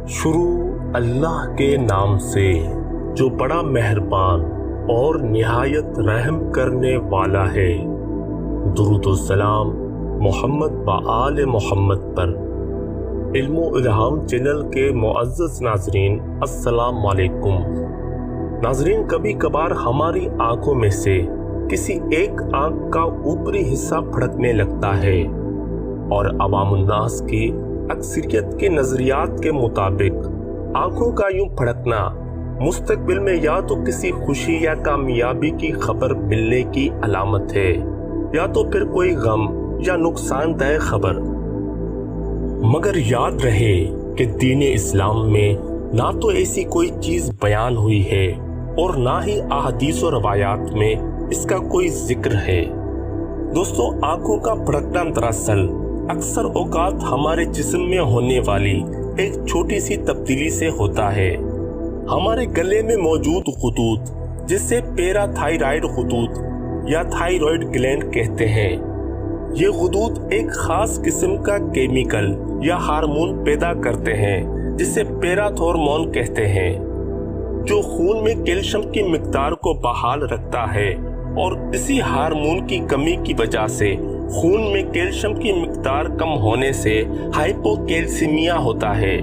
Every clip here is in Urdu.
شروع اللہ کے نام سے جو بڑا مہربان اور نہایت رحم کرنے والا ہے۔ درود و سلام محمد و آل محمد پر۔ علم و الہام چینل کے معزز ناظرین، السلام علیکم۔ ناظرین، کبھی کبھار ہماری آنکھوں میں سے کسی ایک آنکھ کا اوپری حصہ پھڑکنے لگتا ہے، اور عوام الناس کی اکثریت کے نظریات کے مطابق آنکھوں کا یوں پھڑکنا مستقبل میں یا تو کسی خوشی یا کامیابی کی خبر ملنے کی علامت ہے، یا تو پھر کوئی غم یا نقصان دہ خبر۔ مگر یاد رہے کہ دین اسلام میں نہ تو ایسی کوئی چیز بیان ہوئی ہے اور نہ ہی احادیث و روایات میں اس کا کوئی ذکر ہے۔ دوستو، آنکھوں کا پھڑکنا دراصل اکثر اوقات ہمارے جسم میں ہونے والی ایک چھوٹی سی تبدیلی سے ہوتا ہے۔ ہمارے گلے میں موجود خطوط، جسے پیرا تھائرائیڈ خطوط یا تھائرائیڈ گلینڈ کہتے ہیں، یہ خطوط ایک خاص قسم کا کیمیکل یا ہارمون پیدا کرتے ہیں جسے پیراتھورمون کہتے ہیں، جو خون میں کیلشیم کی مقدار کو بحال رکھتا ہے، اور اسی ہارمون کی کمی کی وجہ سے خون میں کیلشیم کی مقدار کم ہونے سے ہائپوکیلسیمیا ہوتا ہے،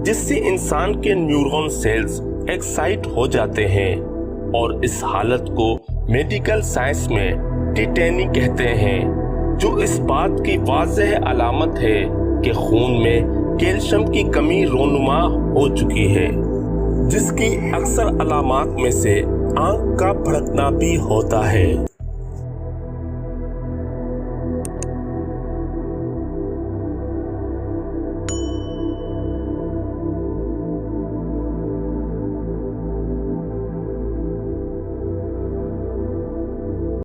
جس سے انسان کے نیورون سیلز ایکسائٹ ہو جاتے ہیں، اور اس حالت کو میڈیکل سائنس میں ٹیٹینی کہتے ہیں، جو اس بات کی واضح علامت ہے کہ خون میں کیلشیم کی کمی رونما ہو چکی ہے، جس کی اکثر علامات میں سے آنکھ کا پھڑکنا بھی ہوتا ہے۔